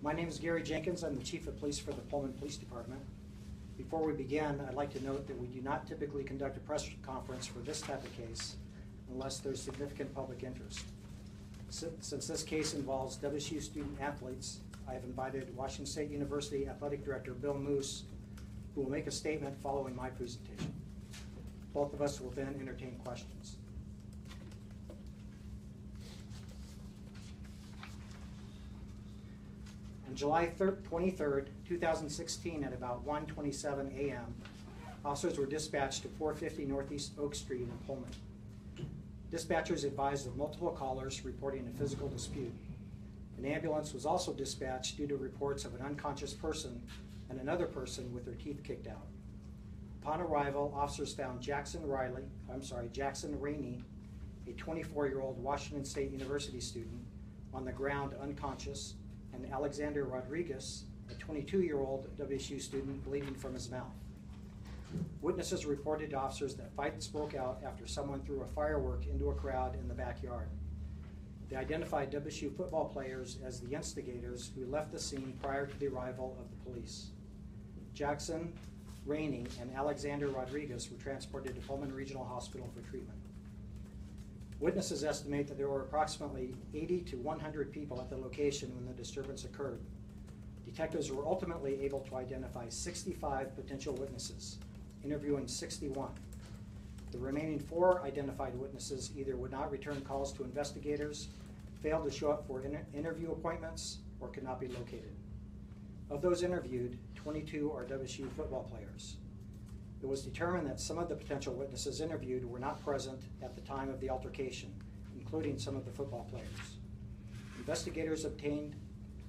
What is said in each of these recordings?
My name is Chief Jenkins. I'm the Chief of Police for the Pullman Police Department. Before we begin, I'd like to note that we do not typically conduct a press conference for this type of case unless there's significant public interest. Since this case involves WSU student athletes, I have invited Washington State University Athletic Director Bill Moos, who will make a statement following my presentation. Both of us will then entertain questions. On July 23rd, 2016, at about 1:27 a.m., officers were dispatched to 450 Northeast Oak Street in Pullman. Dispatchers advised of multiple callers reporting a physical dispute. An ambulance was also dispatched due to reports of an unconscious person and another person with their teeth kicked out. Upon arrival, officers found Jackson Rainey, a 24-year-old Washington State University student, on the ground unconscious, and Alexander Rodriguez, a 22-year-old WSU student, bleeding from his mouth. Witnesses reported to officers that fights broke out after someone threw a firework into a crowd in the backyard. They identified WSU football players as the instigators who left the scene prior to the arrival of the police. Jackson, Rainey, and Alexander Rodriguez were transported to Pullman Regional Hospital for treatment. Witnesses estimate that there were approximately 80 to 100 people at the location when the disturbance occurred. Detectives were ultimately able to identify 65 potential witnesses, interviewing 61. The remaining 4 identified witnesses either would not return calls to investigators, failed to show up for interview appointments, or could not be located. Of those interviewed, 22 are WSU football players. It was determined that some of the potential witnesses interviewed were not present at the time of the altercation, including some of the football players. Investigators obtained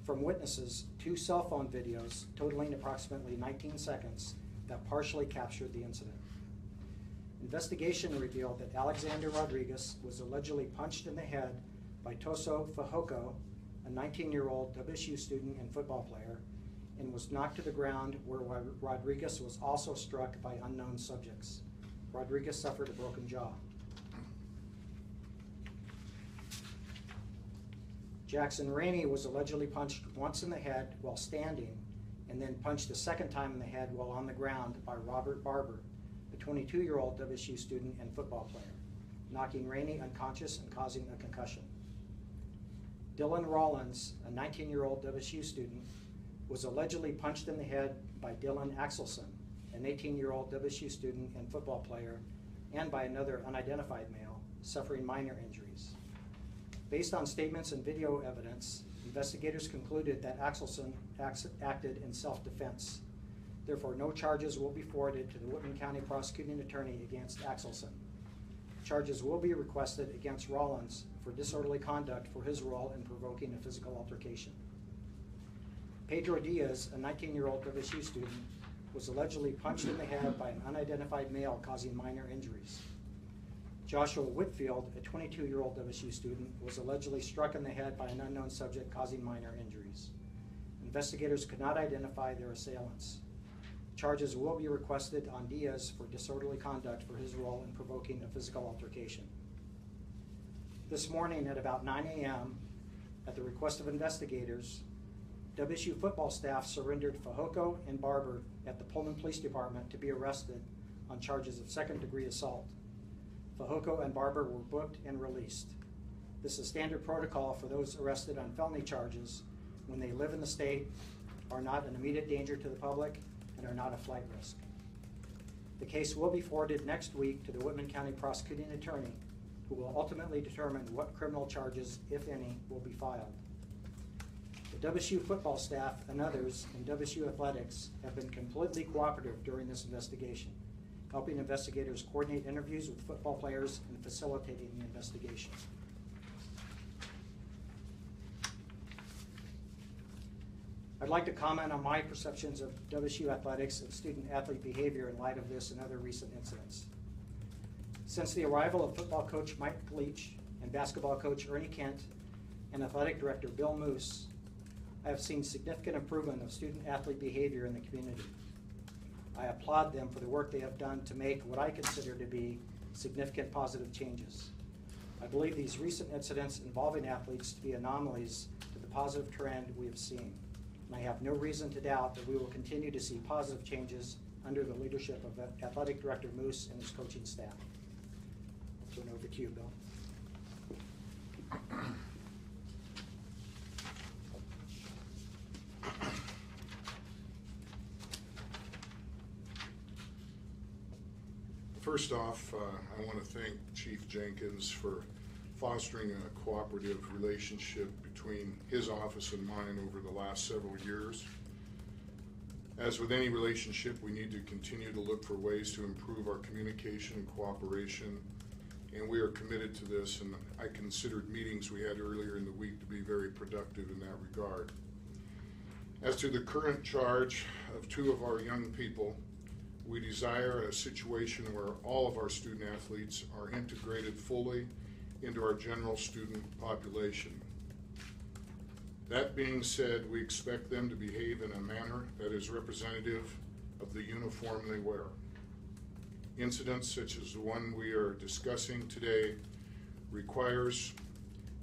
from witnesses 2 cell phone videos totaling approximately 19 seconds that partially captured the incident. Investigation revealed that Alexander Rodriguez was allegedly punched in the head by Toso Fajoko, a 19-year-old WSU student and football player, and was knocked to the ground, where Rodriguez was also struck by unknown subjects. Rodriguez suffered a broken jaw. Jackson Rainey was allegedly punched once in the head while standing, and then punched a second time in the head while on the ground by Robert Barber, a 22-year-old WSU student and football player, knocking Rainey unconscious and causing a concussion. Dylan Rollins, a 19-year-old WSU student, was allegedly punched in the head by Dylan Axelson, an 18-year-old WSU student and football player, and by another unidentified male, suffering minor injuries. Based on statements and video evidence, investigators concluded that Axelson acted in self-defense. Therefore, no charges will be forwarded to the Whitman County Prosecuting Attorney against Axelson. Charges will be requested against Rollins for disorderly conduct for his role in provoking a physical altercation. Pedro Diaz, a 19-year-old WSU student, was allegedly punched in the head by an unidentified male, causing minor injuries. Joshua Whitfield, a 22-year-old WSU student, was allegedly struck in the head by an unknown subject, causing minor injuries. Investigators could not identify their assailants. Charges will be requested on Diaz for disorderly conduct for his role in provoking a physical altercation. This morning at about 9 a.m., at the request of investigators, WSU football staff surrendered Fajoko and Barber at the Pullman Police Department to be arrested on charges of second-degree assault. Fajoko and Barber were booked and released. This is standard protocol for those arrested on felony charges when they live in the state, are not an immediate danger to the public, and are not a flight risk. The case will be forwarded next week to the Whitman County Prosecuting Attorney, who will ultimately determine what criminal charges, if any, will be filed. The WSU football staff and others in WSU athletics have been completely cooperative during this investigation, helping investigators coordinate interviews with football players and facilitating the investigation. I'd like to comment on my perceptions of WSU athletics and student-athlete behavior in light of this and other recent incidents. Since the arrival of football coach Mike Leach and basketball coach Ernie Kent and athletic director Bill Moos, I have seen significant improvement of student-athlete behavior in the community. I applaud them for the work they have done to make what I consider to be significant positive changes. I believe these recent incidents involving athletes to be anomalies to the positive trend we have seen. And I have no reason to doubt that we will continue to see positive changes under the leadership of Athletic Director Moos and his coaching staff. I'll turn over to you, Bill. First off, I want to thank Chief Jenkins for fostering a cooperative relationship between his office and mine over the last several years. As with any relationship, we need to continue to look for ways to improve our communication and cooperation, and we are committed to this, and I considered meetings we had earlier in the week to be very productive in that regard. As to the current charge of two of our young people, we desire a situation where all of our student athletes are integrated fully into our general student population. That being said, we expect them to behave in a manner that is representative of the uniform they wear. Incidents such as the one we are discussing today requires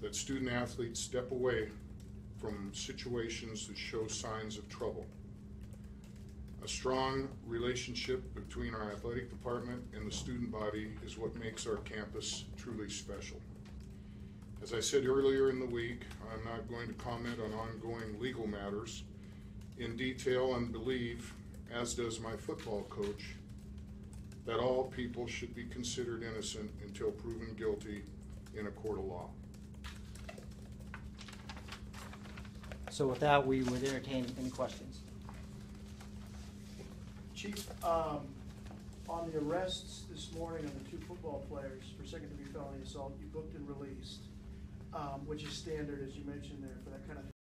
that student athletes step away from situations that show signs of trouble. A strong relationship between our athletic department and the student body is what makes our campus truly special. As I said earlier in the week, I'm not going to comment on ongoing legal matters in detail and believe, as does my football coach, that all people should be considered innocent until proven guilty in a court of law. So with that, we would entertain any questions. Chief, on the arrests this morning of the two football players for second-degree felony assault, you booked and released, which is standard, as you mentioned there, for that kind of